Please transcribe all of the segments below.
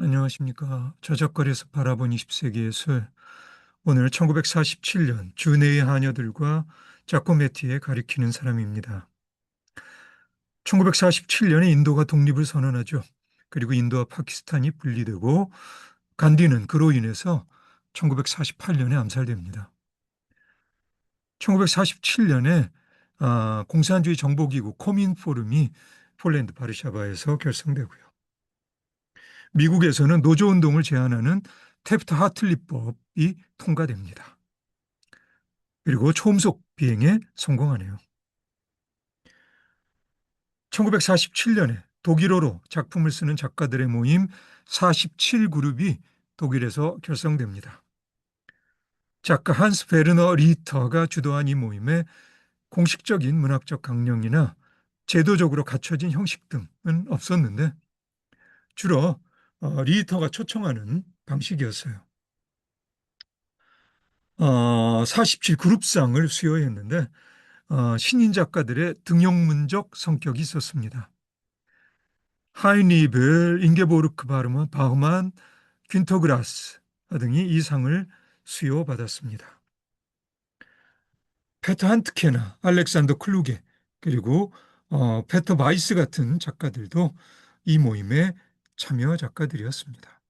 안녕하십니까. 저작거리에서 바라본 20세기 예술. 오늘 1947년 주내의 하녀들과 자코메티에 가리키는 사람입니다. 1947년에 인도가 독립을 선언하죠. 그리고 인도와 파키스탄이 분리되고 간디는 그로 인해서 1948년에 암살됩니다. 1947년에 공산주의 정보기구 코민포럼이 폴란드 바르샤바에서 결성되고요. 미국에서는 노조운동을 제한하는 탭트 하틀리법이 통과됩니다. 그리고 초음속 비행에 성공하네요. 1947년에 독일어로 작품을 쓰는 작가들의 모임 47그룹이 독일에서 결성됩니다. 작가 한스 베르너 리터가 주도한 이 모임에 공식적인 문학적 강령이나 제도적으로 갖춰진 형식 등은 없었는데 주로 리터가 초청하는 방식이었어요. 47그룹상을 수여했는데 신인 작가들의 등용문적 성격이 있었습니다. 하이니벨, 잉게보르크 바흐만, 균터그라스 등이 이 상을 수여받았습니다. 페터 한트케나 알렉산더 클루게 그리고 페터 바이스 같은 작가들도 이 모임의 참여 작가들이었습니다.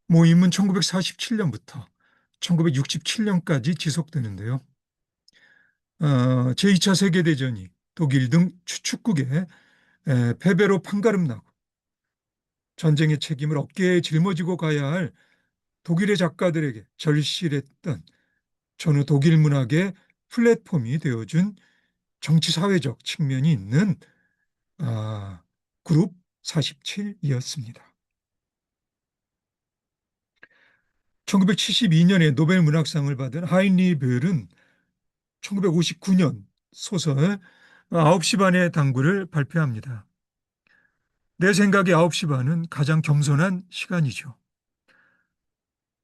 모임은 1947년부터 1967년까지 지속되는데요. 제2차 세계대전이 독일 등 축구계 패배로 판가름나고 전쟁의 책임을 어깨에 짊어지고 가야 할 독일의 작가들에게 절실했던 전후 독일 문학의 플랫폼이 되어준 정치사회적 측면이 있는 그룹 47이었습니다. 1972년에 노벨 문학상을 받은 하인리 벨은 1959년 소설 9시 반의 당구를 발표합니다. 내 생각에 9시 반은 가장 겸손한 시간이죠.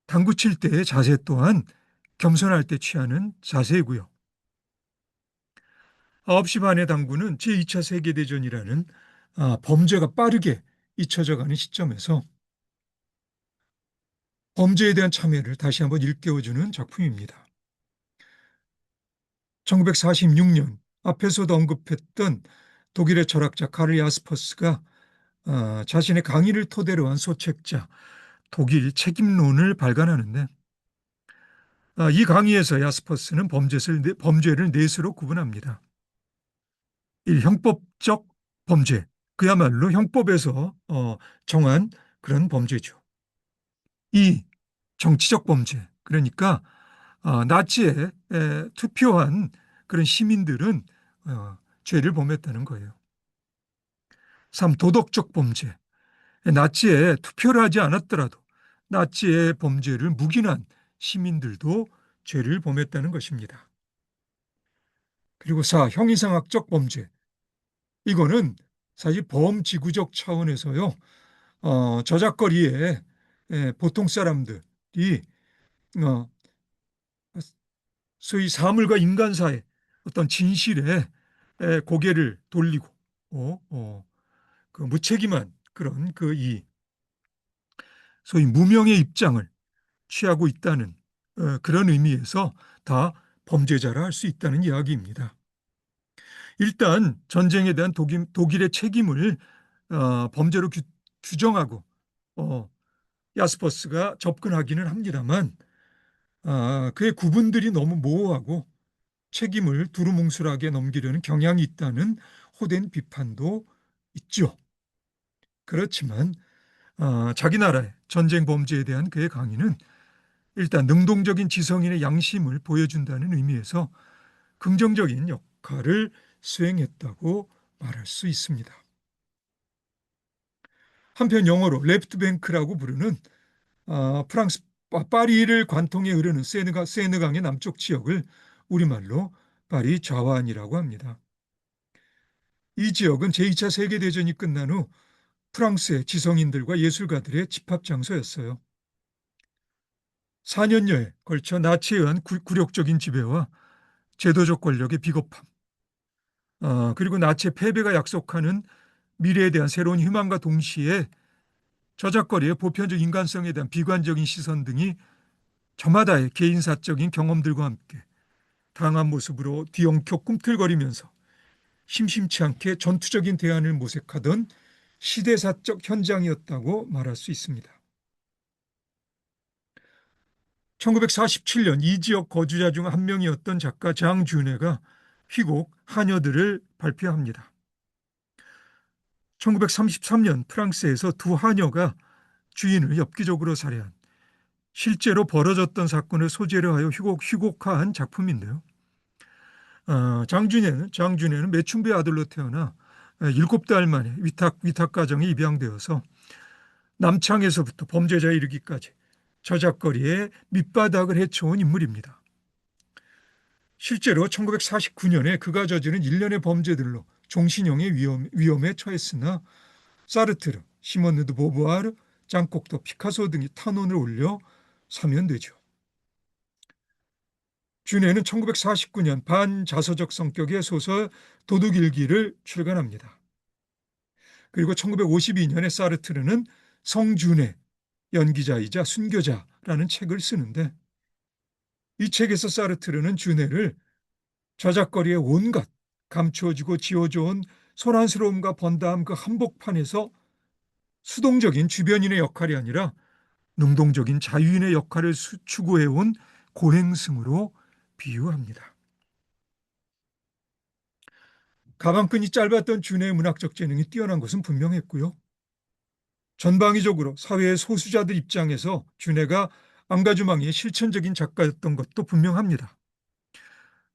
당구 칠 때의 자세 또한 겸손할 때 취하는 자세이고요. 9시 반의 당구는 제2차 세계대전이라는 범죄가 빠르게 잊혀져 가는 시점에서 범죄에 대한 참여를 다시 한번 일깨워주는 작품입니다. 1946년 앞에서도 언급했던 독일의 철학자 카를 야스퍼스가 자신의 강의를 토대로 한 소책자 독일 책임론을 발간하는데 이 강의에서 야스퍼스는 범죄를 넷으로 구분합니다. 1. 형법적 범죄. 그야말로 형법에서 정한 그런 범죄죠. 2. 정치적 범죄. 그러니까 나치에 투표한 그런 시민들은 죄를 범했다는 거예요. 3. 도덕적 범죄. 나치에 투표를 하지 않았더라도 나치의 범죄를 묵인한 시민들도 죄를 범했다는 것입니다. 그리고 4. 형이상학적 범죄. 이거는 사실 범지구적 차원에서요. 저작거리에 보통 사람들이 어, 소위 사물과 인간 사이 어떤 진실에 고개를 돌리고 그 무책임한 그런 이 소위 무명의 입장을 취하고 있다는 그런 의미에서 다 범죄자라 할 수 있다는 이야기입니다. 일단 전쟁에 대한 독일의 책임을 범죄로 규정하고 야스퍼스가 접근하기는 합니다만 그의 구분들이 너무 모호하고 책임을 두루뭉술하게 넘기려는 경향이 있다는 호된 비판도 있죠. 그렇지만 자기 나라의 전쟁 범죄에 대한 그의 강의는 일단 능동적인 지성인의 양심을 보여준다는 의미에서 긍정적인 역할을 수행했다고 말할 수 있습니다. 한편 영어로 레프트뱅크라고 부르는 프랑스 파리를 관통해 흐르는 세느강의 남쪽 지역을 우리말로 파리 좌완이라고 합니다. 이 지역은 제2차 세계대전이 끝난 후 프랑스의 지성인들과 예술가들의 집합 장소였어요. 4년여에 걸쳐 나치에 의한 굴욕적인 지배와 제도적 권력의 비겁함, 그리고 나치의 패배가 약속하는 미래에 대한 새로운 희망과 동시에 저작거리의 보편적 인간성에 대한 비관적인 시선 등이 저마다의 개인사적인 경험들과 함께 다양한 모습으로 뒤엉켜 꿈틀거리면서 심심치 않게 전투적인 대안을 모색하던 시대사적 현장이었다고 말할 수 있습니다. 1947년 이 지역 거주자 중 한 명이었던 작가 장준혜가 희곡 하녀들을 발표합니다. 1933년 프랑스에서 두 하녀가 주인을 엽기적으로 살해한 실제로 벌어졌던 사건을 소재로 하여 희곡화한 작품인데요. 장준혜는 매춘부의 아들로 태어나 7달 만에 위탁 가정에 입양되어서 남창에서부터 범죄자에 이르기까지 저작거리의 밑바닥을 헤쳐온 인물입니다. 실제로 1949년에 그가 저지른 일련의 범죄들로 종신형의 위험에 처했으나 사르트르, 시몬느 드 보부아르, 장콕도, 피카소 등이 탄원을 올려 사면되죠. 준혜는 1949년 반자서적 성격의 소설 도둑일기를 출간합니다. 그리고 1952년에 사르트르는 성준혜, 연기자이자 순교자라는 책을 쓰는데 이 책에서 사르트르는 준혜를 저작거리의 온갖 감추어지고 지어져온 소란스러움과 번다함 그 한복판에서 수동적인 주변인의 역할이 아니라 능동적인 자유인의 역할을 추구해온 고행승으로 비유합니다. 가방끈이 짧았던 준혜의 문학적 재능이 뛰어난 것은 분명했고요. 전방위적으로 사회의 소수자들 입장에서 준혜가 앙가주망이의 실천적인 작가였던 것도 분명합니다.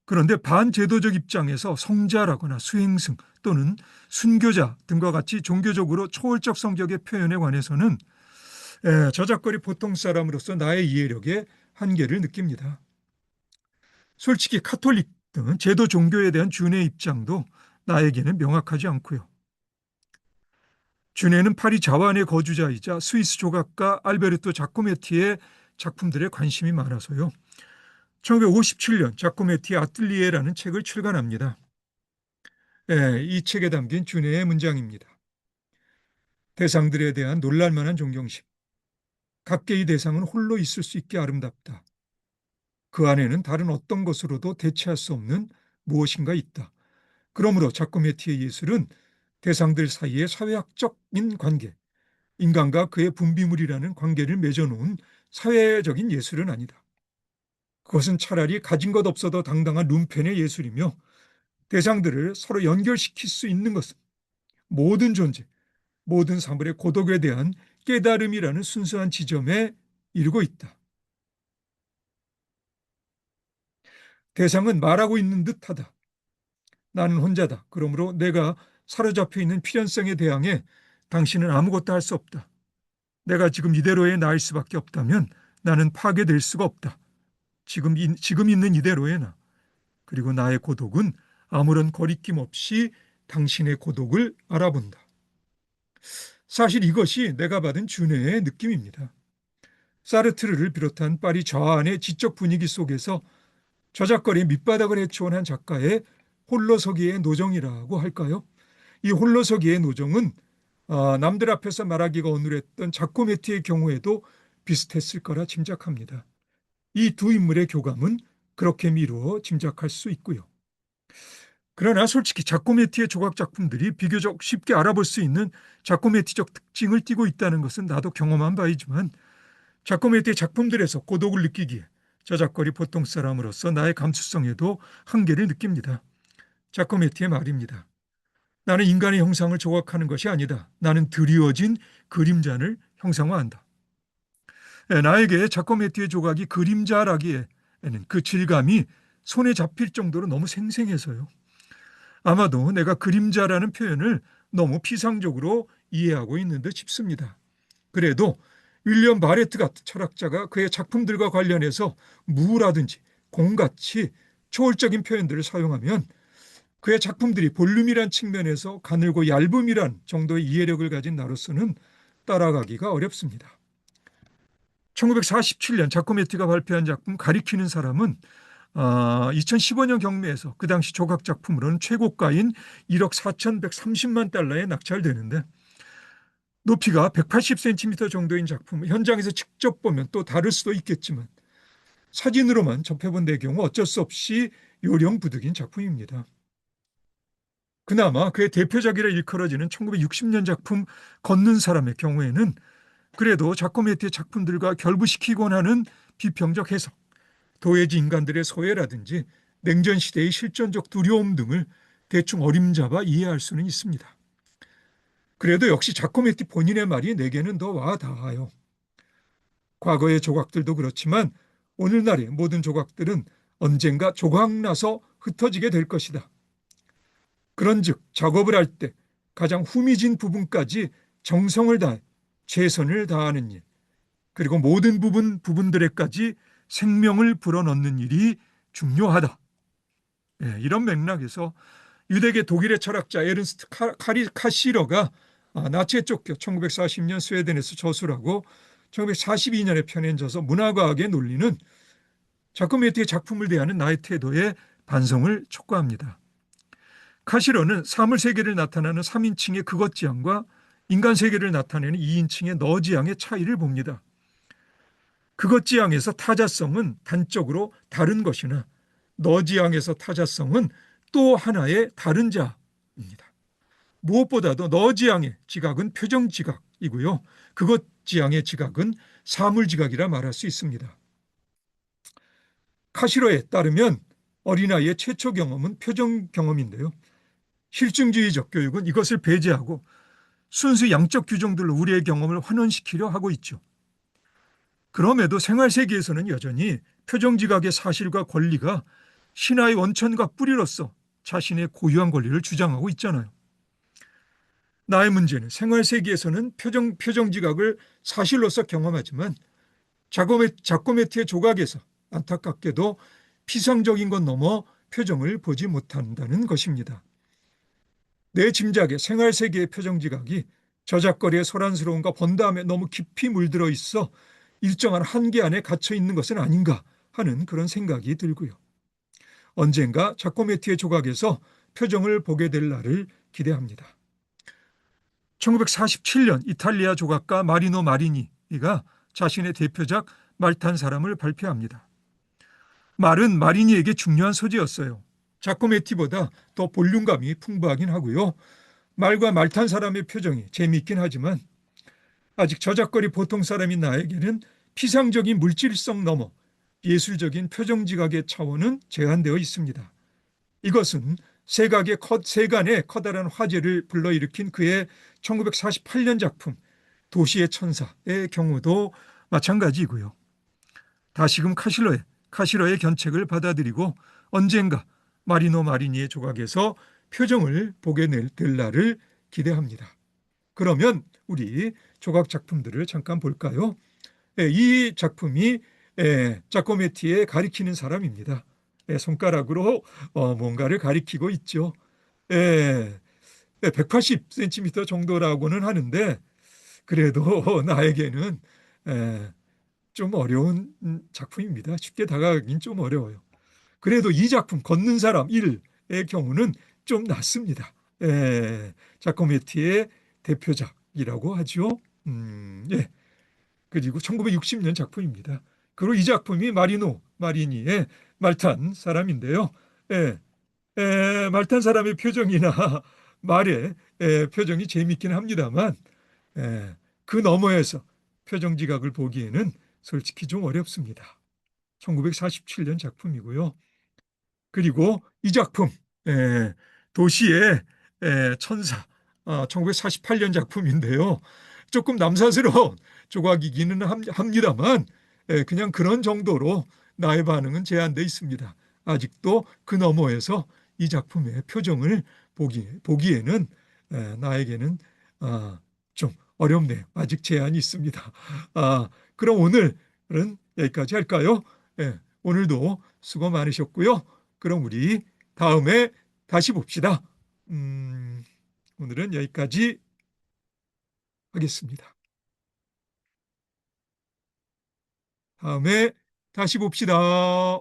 그런데 반제도적 입장에서 성자라거나 수행승 또는 순교자 등과 같이 종교적으로 초월적 성격의 표현에 관해서는 저작거리 보통 사람으로서 나의 이해력에 한계를 느낍니다. 솔직히 카톨릭 등 제도 종교에 대한 준의 입장도 나에게는 명확하지 않고요. 준혜는 파리 자완의 거주자이자 스위스 조각가 알베르토 자코메티의 작품들에 관심이 많아서요. 1957년 자코메티 아틀리에라는 책을 출간합니다. 이 책에 담긴 준혜의 문장입니다. 대상들에 대한 놀랄만한 존경심. 각계의 대상은 홀로 있을 수 있게 아름답다. 그 안에는 다른 어떤 것으로도 대체할 수 없는 무엇인가 있다. 그러므로 자코메티의 예술은 대상들 사이의 사회학적인 관계, 인간과 그의 분비물이라는 관계를 맺어놓은 사회적인 예술은 아니다. 그것은 차라리 가진 것 없어도 당당한 룸펜의 예술이며 대상들을 서로 연결시킬 수 있는 것은 모든 존재, 모든 사물의 고독에 대한 깨달음이라는 순수한 지점에 이르고 있다. 대상은 말하고 있는 듯하다. 나는 혼자다. 그러므로 내가 사로잡혀 있는 필연성에 대항해 당신은 아무것도 할 수 없다. 내가 지금 이대로의 나일 수밖에 없다면 나는 파괴될 수가 없다. 지금 있는 이대로의 나. 그리고 나의 고독은 아무런 거리낌 없이 당신의 고독을 알아본다. 사실 이것이 내가 받은 준혜의 느낌입니다. 사르트르를 비롯한 파리 좌안의 지적 분위기 속에서 저작거리의 밑바닥을 헤쳐온 한 작가의 홀로서기의 노정이라고 할까요? 이 홀로서기의 노정은 남들 앞에서 말하기가 어눌했던 자코메티의 경우에도 비슷했을 거라 짐작합니다. 이 두 인물의 교감은 그렇게 미루어 짐작할 수 있고요. 그러나 솔직히 자코메티의 조각 작품들이 비교적 쉽게 알아볼 수 있는 자코메티적 특징을 띠고 있다는 것은 나도 경험한 바이지만 자코메티의 작품들에서 고독을 느끼기에 저작거리 보통 사람으로서 나의 감수성에도 한계를 느낍니다. 자코메티의 말입니다. 나는 인간의 형상을 조각하는 것이 아니다. 나는 드리워진 그림자를 형상화한다. 나에게 자코메티의 조각이 그림자라기에는 그 질감이 손에 잡힐 정도로 너무 생생해서요. 아마도 내가 그림자라는 표현을 너무 피상적으로 이해하고 있는 듯 싶습니다. 그래도 윌리엄 바레트 같은 철학자가 그의 작품들과 관련해서 무라든지 공같이 초월적인 표현들을 사용하면 그의 작품들이 볼륨이란 측면에서 가늘고 얇음이란 정도의 이해력을 가진 나로서는 따라가기가 어렵습니다. 1947년 자코메티가 발표한 작품 가리키는 사람은 2015년 경매에서 그 당시 조각 작품으로는 최고가인 1억 4,130만 달러에 낙찰되는데 높이가 180cm 정도인 작품, 현장에서 직접 보면 또 다를 수도 있겠지만 사진으로만 접해본 내 경우 어쩔 수 없이 요령 부득인 작품입니다. 그나마 그의 대표작이라 일컬어지는 1960년 작품 걷는 사람의 경우에는 그래도 자코메티의 작품들과 결부시키곤 하는 비평적 해석, 도해지 인간들의 소외라든지 냉전 시대의 실존적 두려움 등을 대충 어림잡아 이해할 수는 있습니다. 그래도 역시 자코메티 본인의 말이 내게는 더 와닿아요. 과거의 조각들도 그렇지만 오늘날의 모든 조각들은 언젠가 조각나서 흩어지게 될 것이다. 그런즉 작업을 할 때 가장 후미진 부분까지 정성을 다해 최선을 다하는 일, 그리고 모든 부분들에까지 생명을 불어넣는 일이 중요하다. 이런 맥락에서 유대계 독일의 철학자 에른스트 카시러가 나치에 쫓겨 1940년 스웨덴에서 저술하고 1942년에 편해져서 문화과학의 논리는 자코메티의 작품을 대하는 나의 태도에 반성을 촉구합니다. 카시러는 사물 세계를 나타내는 3인칭의 그것지향과 인간 세계를 나타내는 2인칭의 너지향의 차이를 봅니다. 그것지향에서 타자성은 단적으로 다른 것이나 너지향에서 타자성은 또 하나의 다른 자입니다. 무엇보다도 너지향의 지각은 표정 지각이고요. 그것지향의 지각은 사물 지각이라 말할 수 있습니다. 카시러에 따르면 어린아이의 최초 경험은 표정 경험인데요. 실증주의적 교육은 이것을 배제하고 순수 양적 규정들로 우리의 경험을 환원시키려 하고 있죠. 그럼에도 생활세계에서는 여전히 표정지각의 사실과 권리가 신화의 원천과 뿌리로서 자신의 고유한 권리를 주장하고 있잖아요. 나의 문제는 생활세계에서는 표정지각을 사실로서 경험하지만 자코메티의 조각에서 안타깝게도 피상적인 것 넘어 표정을 보지 못한다는 것입니다. 내 짐작에 생활세계의 표정지각이 저작거리의 소란스러움과 번다함에 너무 깊이 물들어 있어 일정한 한계 안에 갇혀 있는 것은 아닌가 하는 그런 생각이 들고요. 언젠가 자코메티의 조각에서 표정을 보게 될 날을 기대합니다. 1947년 이탈리아 조각가 마리노 마리니가 자신의 대표작 말탄 사람을 발표합니다. 말은 마리니에게 중요한 소재였어요. 자코메티보다 더 볼륨감이 풍부하긴 하고요. 말과 말 탄 사람의 표정이 재미있긴 하지만 아직 저작거리 보통 사람인 나에게는 피상적인 물질성 넘어 예술적인 표정지각의 차원은 제한되어 있습니다. 이것은 세간의 커다란 화제를 불러일으킨 그의 1948년 작품 도시의 천사의 경우도 마찬가지이고요. 다시금 카시러의 견책을 받아들이고 언젠가 마리노 마리니의 조각에서 표정을 보게 될 날을 기대합니다. 그러면 우리 조각 작품들을 잠깐 볼까요? 이 작품이 자코메티의 가리키는 사람입니다. 손가락으로 뭔가를 가리키고 있죠. 180cm 정도라고는 하는데 그래도 나에게는 좀 어려운 작품입니다. 쉽게 다가가긴 좀 어려워요. 그래도 이 작품 걷는 사람 1의 경우는 좀 낫습니다. 자코메티의 대표작이라고 하죠. 예. 그리고 1960년 작품입니다. 그리고 이 작품이 마리노 마리니의 말탄 사람인데요. 예. 말탄 사람의 표정이나 말의 표정이 재밌긴 합니다만 그 너머에서 표정 지각을 보기에는 솔직히 좀 어렵습니다. 1947년 작품이고요. 그리고 이 작품 도시의 천사 1948년 작품인데요. 조금 남사스러운 조각이기는 합니다만 그냥 그런 정도로 나의 반응은 제한되어 있습니다. 아직도 그 너머에서 이 작품의 표정을 보기에는 나에게는 좀 어렵네요. 아직 제한이 있습니다. 그럼 오늘은 여기까지 할까요? 오늘도 수고 많으셨고요. 그럼 우리 다음에 다시 봅시다. 오늘은 여기까지 하겠습니다. 다음에 다시 봅시다.